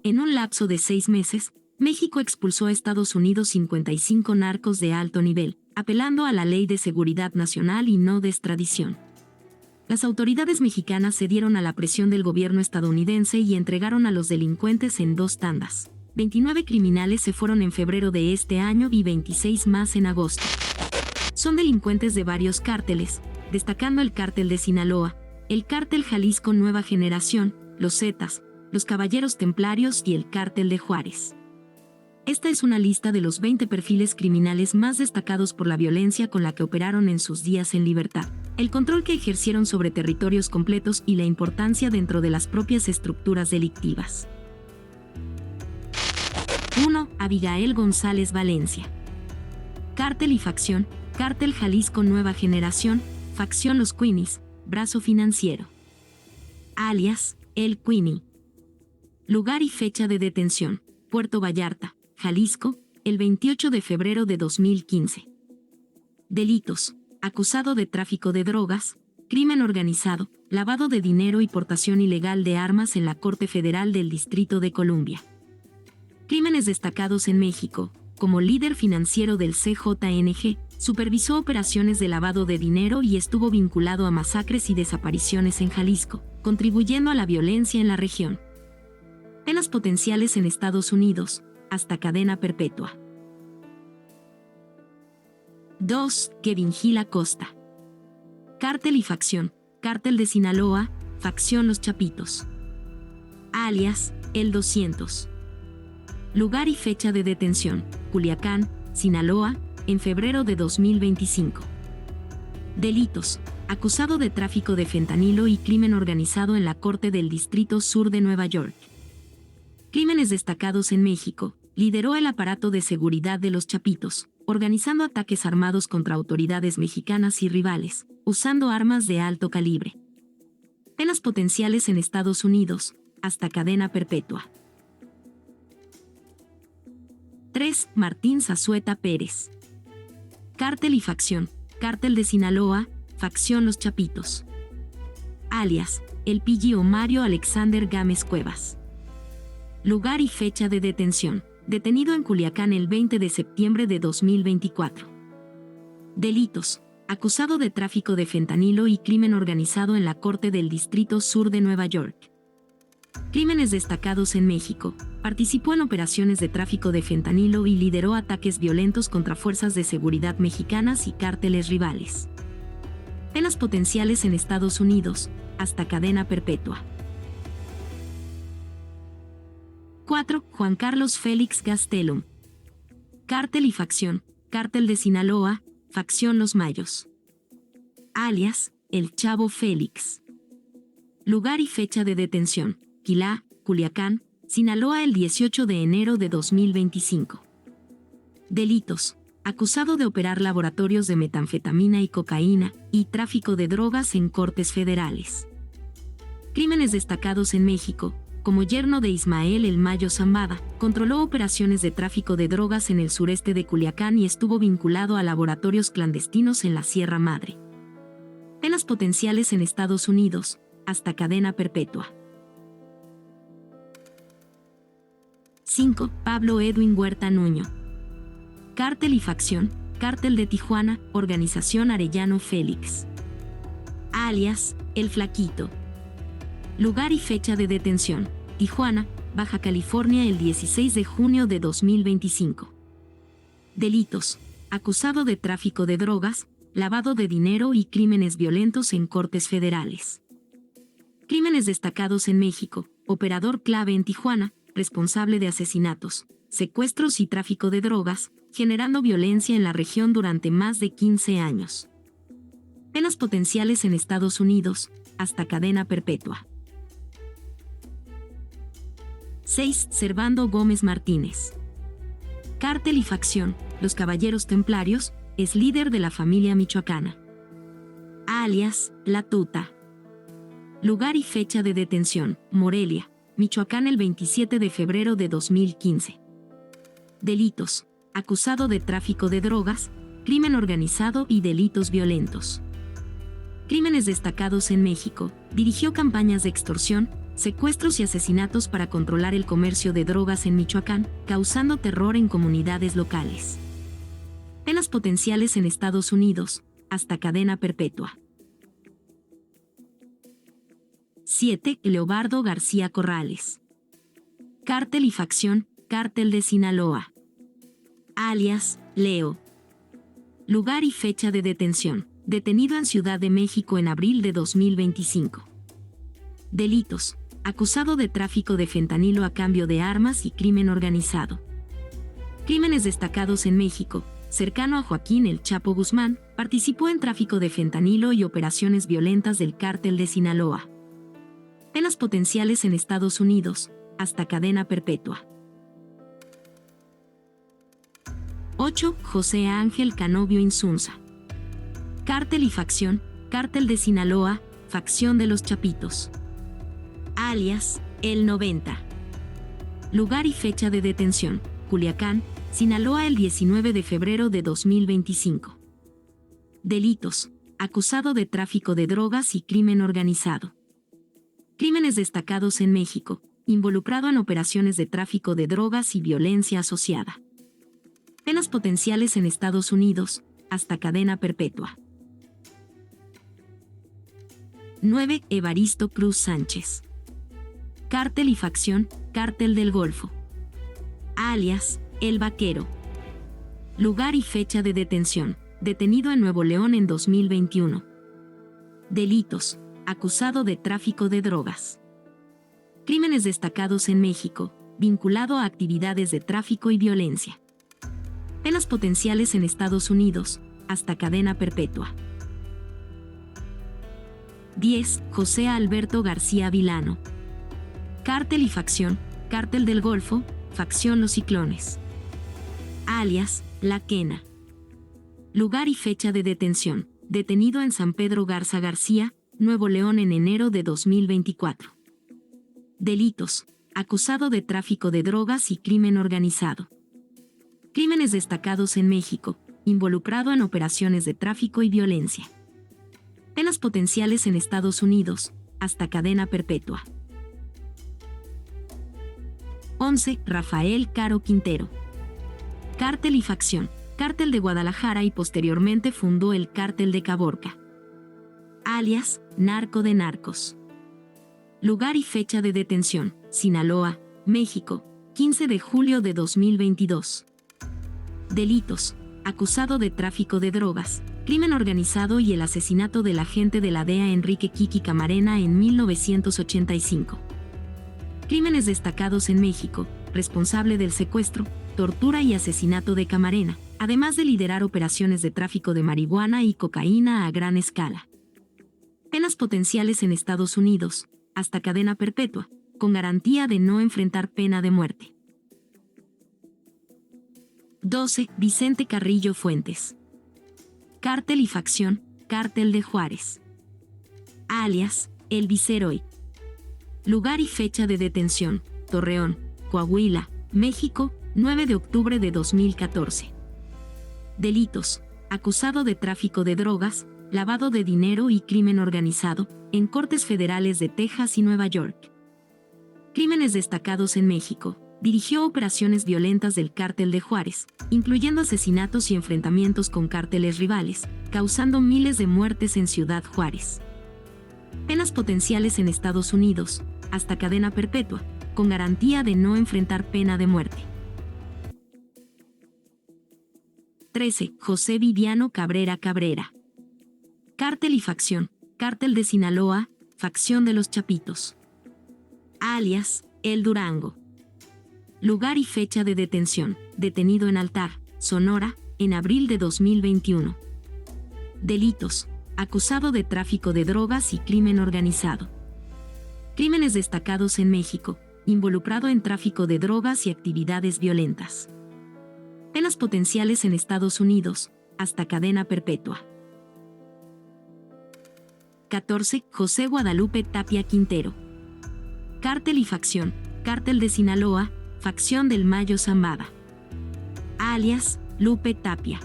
En un lapso de 6 meses, México expulsó a Estados Unidos 55 narcos de alto nivel, apelando a la Ley de Seguridad Nacional y no de extradición. Las autoridades mexicanas cedieron a la presión del gobierno estadounidense y entregaron a los delincuentes en 2 tandas. 29 criminales se fueron en febrero de este año y 26 más en agosto. Son delincuentes de varios cárteles, destacando el Cártel de Sinaloa, el Cártel Jalisco Nueva Generación, los Zetas, los Caballeros Templarios y el Cártel de Juárez. Esta es una lista de los 20 perfiles criminales más destacados por la violencia con la que operaron en sus días en libertad, el control que ejercieron sobre territorios completos y la importancia dentro de las propias estructuras delictivas. 1. Abigail González Valencia. Cártel y facción, Cártel Jalisco Nueva Generación, facción Los Queenies, brazo financiero. Alias, El Queenie. Lugar y fecha de detención, Puerto Vallarta, Jalisco, el 28 de febrero de 2015. Delitos: acusado de tráfico de drogas, crimen organizado, lavado de dinero y portación ilegal de armas en la Corte Federal del Distrito de Columbia. Crímenes destacados en México: como líder financiero del CJNG, supervisó operaciones de lavado de dinero y estuvo vinculado a masacres y desapariciones en Jalisco, contribuyendo a la violencia en la región. Penas potenciales en Estados Unidos: hasta cadena perpetua. 2. Kevin Gil Acosta. Cártel y facción, Cártel de Sinaloa, facción Los Chapitos. Alias, El 200. Lugar y fecha de detención, Culiacán, Sinaloa, en febrero de 2025. Delitos: acusado de tráfico de fentanilo y crimen organizado en la Corte del Distrito Sur de Nueva York. Crímenes destacados en México: lideró el aparato de seguridad de Los Chapitos, organizando ataques armados contra autoridades mexicanas y rivales, usando armas de alto calibre. Penas potenciales en Estados Unidos: hasta cadena perpetua. 3. Martín Zazueta Pérez. Cártel y facción, Cártel de Sinaloa, facción Los Chapitos. Alias, El Pilli o Mario Alexander Gámez Cuevas. Lugar y fecha de detención: detenido en Culiacán el 20 de septiembre de 2024. Delitos: acusado de tráfico de fentanilo y crimen organizado en la Corte del Distrito Sur de Nueva York. Crímenes destacados en México: participó en operaciones de tráfico de fentanilo y lideró ataques violentos contra fuerzas de seguridad mexicanas y cárteles rivales. Penas potenciales en Estados Unidos: hasta cadena perpetua. 4. Juan Carlos Félix Gastelum. Cártel y facción, Cártel de Sinaloa, facción Los Mayos. Alias, El Chavo Félix. Lugar y fecha de detención: Quilá, Culiacán, Sinaloa, el 18 de enero de 2025. Delitos: acusado de operar laboratorios de metanfetamina y cocaína y tráfico de drogas en cortes federales. Crímenes destacados en México: como yerno de Ismael El Mayo Zambada, controló operaciones de tráfico de drogas en el sureste de Culiacán y estuvo vinculado a laboratorios clandestinos en la Sierra Madre. Penas potenciales en Estados Unidos: hasta cadena perpetua. 5. Pablo Edwin Huerta Nuño. Cártel y facción, Cártel de Tijuana, organización Arellano Félix. Alias, El Flaquito. Lugar y fecha de detención: Tijuana, Baja California, el 16 de junio de 2025. Delitos: acusado de tráfico de drogas, lavado de dinero y crímenes violentos en cortes federales. Crímenes destacados en México: operador clave en Tijuana, responsable de asesinatos, secuestros y tráfico de drogas, generando violencia en la región durante más de 15 años. Penas potenciales en Estados Unidos: hasta cadena perpetua. 6. Servando Gómez Martínez. Cártel y facción, Los Caballeros Templarios, es líder de la familia michoacana. Alias, La Tuta. Lugar y fecha de detención: Morelia, Michoacán, el 27 de febrero de 2015. Delitos: acusado de tráfico de drogas, crimen organizado y delitos violentos. Crímenes destacados en México: dirigió campañas de extorsión, secuestros y asesinatos para controlar el comercio de drogas en Michoacán, causando terror en comunidades locales. Penas potenciales en Estados Unidos, hasta cadena perpetua. 7. Leobardo García Corrales. Cártel y facción, Cártel de Sinaloa. Alias, Leo. Lugar y fecha de detención. Detenido en Ciudad de México en abril de 2025. Delitos. Acusado de tráfico de fentanilo a cambio de armas y crimen organizado. Crímenes destacados en México. Cercano a Joaquín El Chapo Guzmán, participó en tráfico de fentanilo y operaciones violentas del Cártel de Sinaloa. Penas potenciales en Estados Unidos, hasta cadena perpetua. 8. José Ángel Canovio Insunza. Cártel y facción, Cártel de Sinaloa, facción de los Chapitos. Alias, El 90. Lugar y fecha de detención, Culiacán, Sinaloa el 19 de febrero de 2025. Delitos, acusado de tráfico de drogas y crimen organizado. Crímenes destacados en México, involucrado en operaciones de tráfico de drogas y violencia asociada. Penas potenciales en Estados Unidos, hasta cadena perpetua. 9. Evaristo Cruz Sánchez. Cártel y facción, Cártel del Golfo. Alias, El Vaquero. Lugar y fecha de detención, detenido en Nuevo León en 2021. Delitos, acusado de tráfico de drogas. Crímenes destacados en México, vinculado a actividades de tráfico y violencia. Penas potenciales en Estados Unidos, hasta cadena perpetua. 10. José Alberto García Vilano. Cártel y facción, Cártel del Golfo, facción Los Ciclones. Alias, La Quena. Lugar y fecha de detención, detenido en San Pedro Garza García, Nuevo León en enero de 2024. Delitos, acusado de tráfico de drogas y crimen organizado. Crímenes destacados en México, involucrado en operaciones de tráfico y violencia. Penas potenciales en Estados Unidos, hasta cadena perpetua. 11. Rafael Caro Quintero. Cártel y facción, Cártel de Guadalajara y posteriormente fundó el Cártel de Caborca. Alias, Narco de Narcos. Lugar y fecha de detención, Sinaloa, México, 15 de julio de 2022. Delitos, acusado de tráfico de drogas, crimen organizado y el asesinato del agente de la DEA Enrique Kiki Camarena en 1985. Crímenes destacados en México, responsable del secuestro, tortura y asesinato de Camarena, además de liderar operaciones de tráfico de marihuana y cocaína a gran escala. Penas potenciales en Estados Unidos, hasta cadena perpetua, con garantía de no enfrentar pena de muerte. 12. Vicente Carrillo Fuentes. Cártel y facción, Cártel de Juárez. Alias, El Viceroy. Lugar y fecha de detención, Torreón, Coahuila, México, 9 de octubre de 2014. Delitos, acusado de tráfico de drogas, lavado de dinero y crimen organizado, en cortes federales de Texas y Nueva York. Crímenes destacados en México, dirigió operaciones violentas del Cártel de Juárez, incluyendo asesinatos y enfrentamientos con cárteles rivales, causando miles de muertes en Ciudad Juárez. Penas potenciales en Estados Unidos, hasta cadena perpetua, con garantía de no enfrentar pena de muerte. 13. José Viviano Cabrera Cabrera. Cártel y facción, Cártel de Sinaloa, facción de los Chapitos. Alias, El Durango. Lugar y fecha de detención, detenido en Altar, Sonora, en abril de 2021. Delitos, acusado de tráfico de drogas y crimen organizado. Crímenes destacados en México, involucrado en tráfico de drogas y actividades violentas. Penas potenciales en Estados Unidos, hasta cadena perpetua. 14. José Guadalupe Tapia Quintero. Cártel y facción, Cártel de Sinaloa, facción del Mayo Zambada. Alias, Lupe Tapia.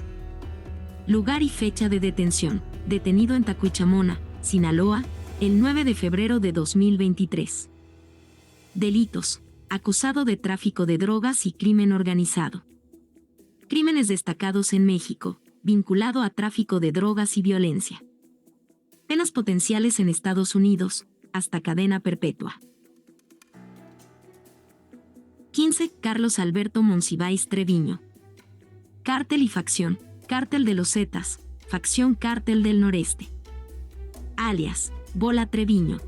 Lugar y fecha de detención, detenido en Tacuichamona, Sinaloa, el 9 de febrero de 2023. Delitos: acusado de tráfico de drogas y crimen organizado. Crímenes destacados en México, vinculado a tráfico de drogas y violencia. Penas potenciales en Estados Unidos, hasta cadena perpetua. 15. Carlos Alberto Monsiváis Treviño. Cártel y facción: Cártel de los Zetas, facción Cártel del Noreste. Alias: Bola Treviño.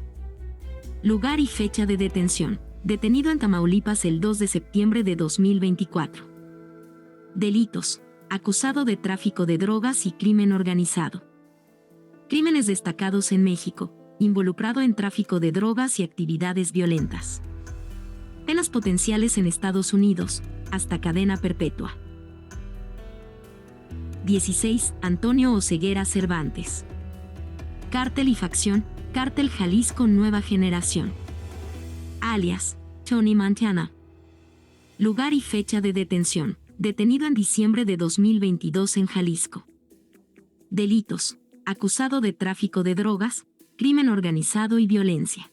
Lugar y fecha de detención: detenido en Tamaulipas el 2 de septiembre de 2024. Delitos: acusado de tráfico de drogas y crimen organizado. Crímenes destacados en México, involucrado en tráfico de drogas y actividades violentas. Penas potenciales en Estados Unidos, hasta cadena perpetua. 16. Antonio Oseguera Cervantes. Cártel y facción: Cártel Jalisco Nueva Generación. Alias: Tony Montana. Lugar y fecha de detención: detenido en diciembre de 2022 en Jalisco. Delitos: acusado de tráfico de drogas, crimen organizado y violencia.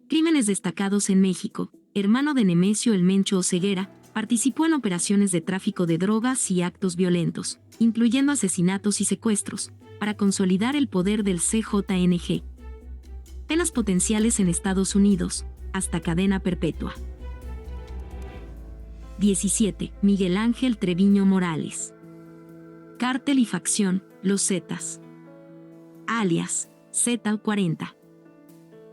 Crímenes destacados en México: hermano de Nemesio El Mencho Oseguera, participó en operaciones de tráfico de drogas y actos violentos, incluyendo asesinatos y secuestros, para consolidar el poder del CJNG. Penas potenciales en Estados Unidos, hasta cadena perpetua. 17. Miguel Ángel Treviño Morales. Cártel y facción: Los Zetas. Alias: Z40.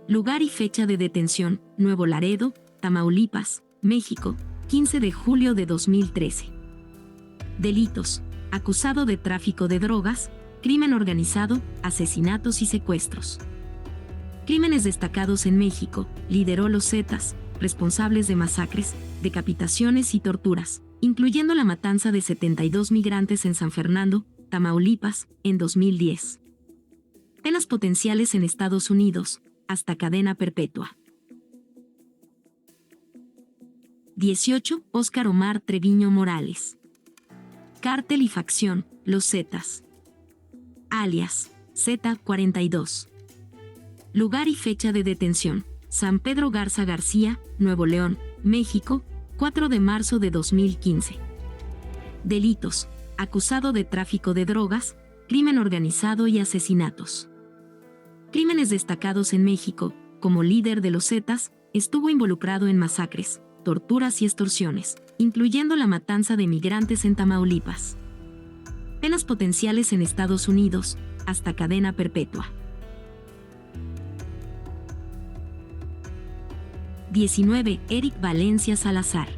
Lugar y fecha de detención: Nuevo Laredo, Tamaulipas, México, 15 de julio de 2013. Delitos: acusado de tráfico de drogas, crimen organizado, asesinatos y secuestros. Crímenes destacados en México: lideró los Zetas, responsables de masacres, decapitaciones y torturas, incluyendo la matanza de 72 migrantes en San Fernando, Tamaulipas, en 2010. Penas potenciales en Estados Unidos, hasta cadena perpetua. 18. Óscar Omar Treviño Morales. Cártel y facción: Los Zetas. Alias: Z42. Lugar y fecha de detención: San Pedro Garza García, Nuevo León, México, 4 de marzo de 2015. Delitos: acusado de tráfico de drogas, crimen organizado y asesinatos. Crímenes destacados en México: como líder de los Zetas, estuvo involucrado en masacres, torturas y extorsiones, incluyendo la matanza de migrantes en Tamaulipas. Penas potenciales en Estados Unidos, hasta cadena perpetua. 19. Eric Valencia Salazar.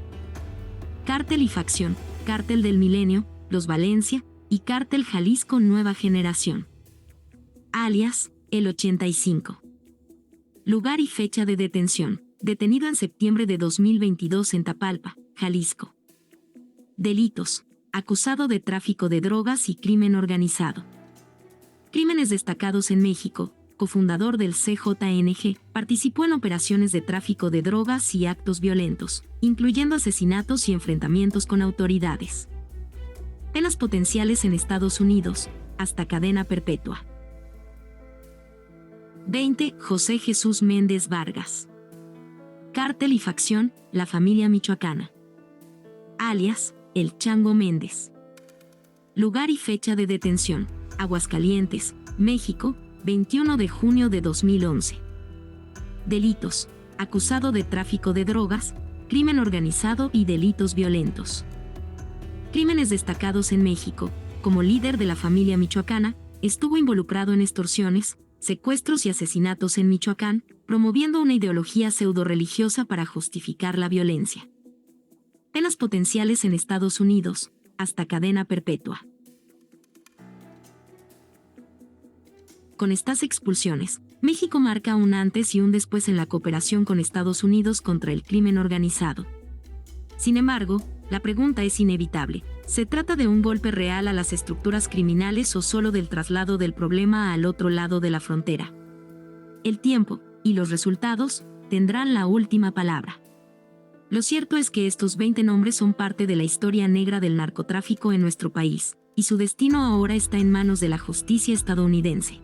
Cártel y facción: Cártel del Milenio, Los Valencia y Cártel Jalisco Nueva Generación. Alias: El 85. Lugar y fecha de detención: detenido en septiembre de 2022 en Tapalpa, Jalisco. Delitos: acusado de tráfico de drogas y crimen organizado. Crímenes destacados en México: cofundador del CJNG, participó en operaciones de tráfico de drogas y actos violentos, incluyendo asesinatos y enfrentamientos con autoridades. Penas potenciales en Estados Unidos, hasta cadena perpetua. 20. José Jesús Méndez Vargas. Cártel y facción: La Familia Michoacana. Alias: El Chango Méndez. Lugar y fecha de detención: Aguascalientes, México, 21 de junio de 2011. Delitos: acusado de tráfico de drogas, crimen organizado y delitos violentos. Crímenes destacados en México: como líder de la familia michoacana, estuvo involucrado en extorsiones, secuestros y asesinatos en Michoacán, promoviendo una ideología pseudo-religiosa para justificar la violencia. Penas potenciales en Estados Unidos, hasta cadena perpetua. Con estas expulsiones, México marca un antes y un después en la cooperación con Estados Unidos contra el crimen organizado. Sin embargo, la pregunta es inevitable: ¿se trata de un golpe real a las estructuras criminales o solo del traslado del problema al otro lado de la frontera? El tiempo y los resultados tendrán la última palabra. Lo cierto es que estos 20 nombres son parte de la historia negra del narcotráfico en nuestro país, y su destino ahora está en manos de la justicia estadounidense.